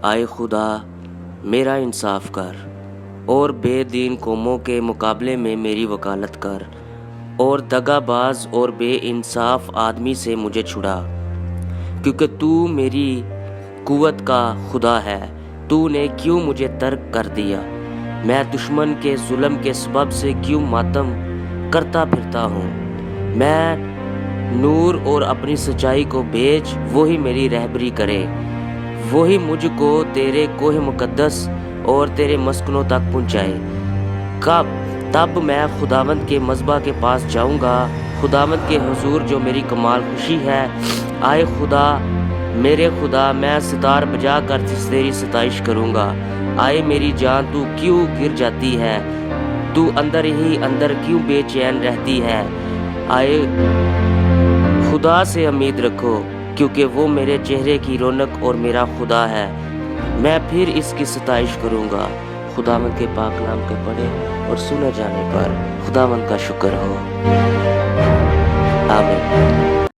آئے خدا میرا انصاف کر اور بے دین قوموں کے مقابلے میں میری وکالت کر، اور دغا باز اور بے انصاف آدمی سے مجھے چھڑا، کیونکہ تو میری قوت کا خدا ہے۔ تو نے کیوں مجھے ترک کر دیا؟ میں دشمن کے ظلم کے سبب سے کیوں ماتم کرتا پھرتا ہوں؟ میں نور اور اپنی سچائی کو بھیج، وہی میری رہبری کرے، وہی مجھ کو تیرے کوہ مقدس اور تیرے مسکنوں تک پہنچائے۔ تب میں خداوند کے مذبح کے پاس جاؤں گا، خداوند کے حضور جو میری کمال خوشی ہے۔ آئے خدا میرے خدا، میں ستار بجا کر تیری ستائش کروں گا۔ آئے میری جان، تو کیوں گر جاتی ہے؟ تو اندر ہی اندر کیوں بے چین رہتی ہے؟ آئے خدا سے امید رکھو، کیونکہ وہ میرے چہرے کی رونق اور میرا خدا ہے۔ میں پھر اس کی ستائش کروں گا۔ خداوند کے پاک نام کے پڑھے اور سنے جانے پر خداوند کا شکر ہو۔ آمین۔